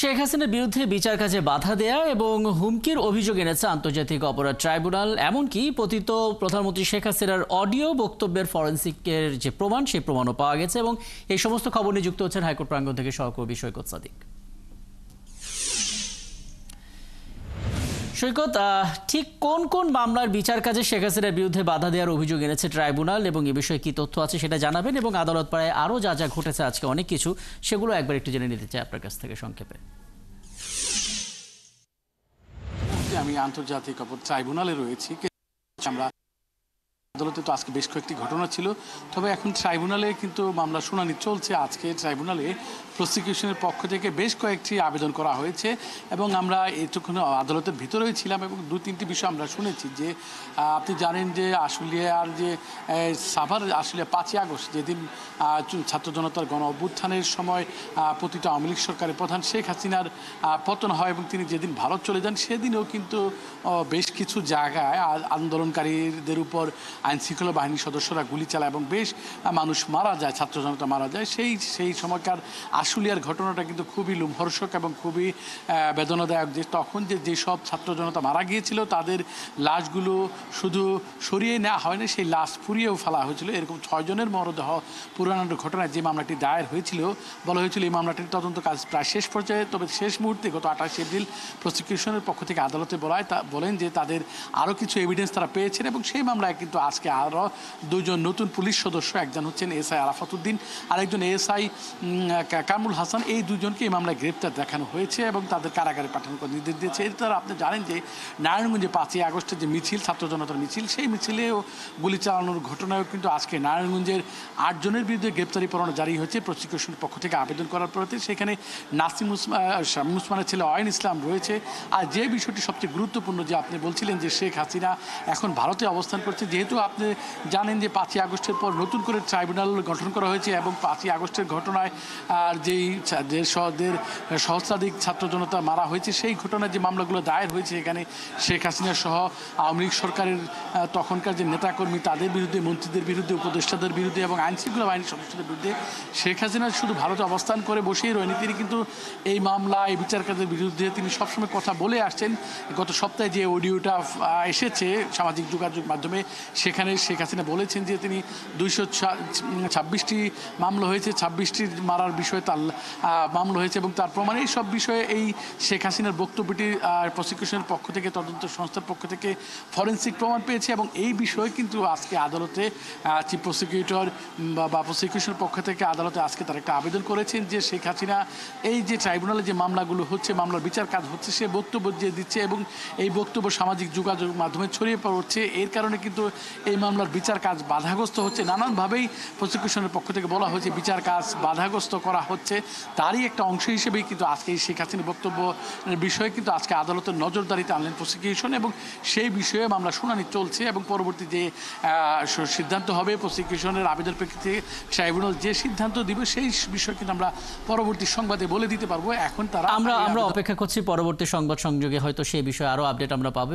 শেখ হাসিনার বিরুদ্ধে বিচার কাজে বাধা দেয়া এবং হুমকির অভিযোগ এনেছে আন্তর্জাতিক অপরাধ ট্রাইব্যুনাল। এমনকি পতিত প্রধানমন্ত্রী শেখ হাসিনার অডিও বক্তব্যের ফরেনসিকের যে প্রমাণ, সেই প্রমাণও পাওয়া গেছে। এবং এই সমস্ত খবর নিয়ে যুক্ত হচ্ছেন হাইকোর্ট প্রাঙ্গণ থেকে সহকর্মী সৈকত সাদিক। সৈকত, ঠিক কোন কোন মামলার বিচার কাজে শেখ হাসিনার বিরুদ্ধে বাধা দেওয়ার অভিযোগ এনেছে ট্রাইব্যুনাল এবং এ বিষয়ে কি তথ্য আছে সেটা জানাবেন, এবং আদালত পাড়ায় আরও যা যা ঘটেছে আজকে অনেক কিছু, সেগুলো একবার একটু জেনে নিতে চাই আপনার কাছ থেকে সংক্ষেপে। আমি আন্তর্জাতিক অপরাধ ট্রাইব্যুনালে রয়েছি। আমরা আদালতে তো আজকে বেশ কয়েকটি ঘটনা ছিল, তবে এখন ট্রাইব্যুনালে কিন্তু মামলা শুনানি চলছে। আজকে ট্রাইব্যুনালে প্রসিকিউশনের পক্ষ থেকে বেশ কয়েকটি আবেদন করা হয়েছে এবং আমরা এতক্ষণ আদালতের ভিতরেই ছিলাম এবং দু তিনটি বিষয় আমরা শুনেছি। যে আপনি জানেন যে আশুলিয়ার যে সাভার আশুলিয়া 5ই আগস্ট যেদিন ছাত্র জনতার গণ অভ্যুত্থানের সময় পতিত আওয়ামী লীগ সরকারের প্রধান শেখ হাসিনার পতন হয় এবং তিনি যেদিন ভারত চলে যান, সেদিনও কিন্তু বেশ কিছু জায়গায় আন্দোলনকারীদের উপর আইনশৃঙ্খলা বাহিনীর সদস্যরা গুলি চালায় এবং বেশ মানুষ মারা যায়, ছাত্র জনতা মারা যায়। সেই সময়কার আশুলিয়ার ঘটনাটা কিন্তু খুবই লোমহর্ষক এবং খুবই বেদনাদায়ক। যে তখন যেসব ছাত্র জনতা মারা গিয়েছিল তাদের লাশগুলো শুধু সরিয়ে নেওয়া হয়নি, সেই লাশ পুড়িয়েও ফেলা হয়েছিল। এরকম 6 জনের মরদেহ পুরানোর ঘটনায় যে মামলাটি দায়ের হয়েছিল, বলা হয়েছিল এই মামলাটির তদন্ত কাজ প্রায় শেষ পর্যায়ে। তবে শেষ মুহূর্তে গত 28 এপ্রিল প্রসিকিউশনের পক্ষ থেকে আদালতে বলেন যে তাদের আরও কিছু এভিডেন্স তারা পেয়েছেন এবং সেই মামলায় কিন্তু আজকে আরও 2 জন নতুন পুলিশ সদস্য, একজন হচ্ছেন এসআই আরাফাত উদ্দিন, আরেকজন এসআই কামরুল হাসান, এই 2 জনকে এই মামলায় গ্রেপ্তার দেখানো হয়েছে এবং তাদের কারাগারে পাঠানোর নির্দেশ দিয়েছে। এর দ্বারা আপনি জানেন যে নারায়ণগঞ্জে 5ই আগস্টের যে মিছিল, ছাত্র জনতার মিছিল, সেই মিছিলেও গুলি চালানোর ঘটনায়ও কিন্তু আজকে নারায়ণগঞ্জের 8 জনের বিরুদ্ধে গ্রেপ্তারি পরোয়ানা জারি হয়েছে প্রসিকিউশনের পক্ষ থেকে আবেদন করার পরে। সেখানে নাসিম উসমানের ছেলে অয়ন ইসলাম রয়েছে। আর যে বিষয়টি সবচেয়ে গুরুত্বপূর্ণ, যে আপনি বলছিলেন যে শেখ হাসিনা এখন ভারতে অবস্থান করছে, যেহেতু আপনি জানেন যে 5ই আগস্টের পর নতুন করে ট্রাইব্যুনাল গঠন করা হয়েছে এবং 5ই আগস্টের ঘটনায় আর যেই সহস্রাধিক ছাত্র জনতা মারা হয়েছে, সেই ঘটনায় যে মামলাগুলো দায়ের হয়েছে, এখানে শেখ হাসিনা সহ আওয়ামী লীগ সরকারের তখনকার যে নেতাকর্মী তাদের বিরুদ্ধে, মন্ত্রীদের বিরুদ্ধে, উপদেষ্টাদের বিরুদ্ধে এবং আইনশৃঙ্খলা বাহিনীর সদস্যদের বিরুদ্ধে শেখ হাসিনা শুধু ভারতে অবস্থান করে বসেই রয়নি, তিনি কিন্তু এই মামলা, এই বিচার কাজের বিরুদ্ধে তিনি সবসময় কথা বলে আসছেন। গত সপ্তাহে যে অডিওটা এসেছে সামাজিক যোগাযোগ মাধ্যমে, সেখানে শেখ হাসিনা বলেছেন যে তিনি 226টি মামলা হয়েছে, 26টি মারার বিষয়ে তার মামলা হয়েছে এবং তার প্রমাণ, এই সব বিষয়ে এই শেখ হাসিনার বক্তব্যটি প্রসিকিউশনের পক্ষ থেকে, তদন্ত সংস্থার পক্ষ থেকে ফরেনসিক প্রমাণ পেয়েছে এবং এই বিষয়ে কিন্তু আজকে আদালতে চিফ প্রসিকিউটর বা প্রসিকিউশনের পক্ষ থেকে আদালতে আজকে তার একটা আবেদন করেছেন যে শেখ হাসিনা এই যে ট্রাইব্যুনালে যে মামলাগুলো হচ্ছে, মামলার বিচার কাজ হচ্ছে, সে বক্তব্য যে দিচ্ছে এবং এই বক্তব্য সামাজিক যোগাযোগ মাধ্যমে ছড়িয়ে পড়ছে, এর কারণে কিন্তু এই মামলার বিচার কাজ বাধাগ্রস্ত হচ্ছে। নানানভাবেই প্রসিকিউশনের পক্ষ থেকে বলা হয়েছে বিচার কাজ বাধাগ্রস্ত করা হচ্ছে। তারই একটা অংশ হিসেবেই কিন্তু আজকে এই শেখ হাসিনার বক্তব্যের বিষয়ে কিন্তু আজকে আদালতের নজরদারিতে আনলেন প্রসিকিউশন এবং সেই বিষয়ে মামলা শুনানি চলছে এবং পরবর্তী যে সিদ্ধান্ত হবে প্রসিকিউশনের আবেদন প্রেক্ষিতে ট্রাইব্যুনাল যে সিদ্ধান্ত দিবে, সেই বিষয়ে কিন্তু আমরা পরবর্তী সংবাদে বলে দিতে পারবো। এখন তারা আমরা অপেক্ষা করছি, পরবর্তী সংবাদ সংযোগে হয়তো সেই বিষয়ে আরও আপডেট আমরা পাবো।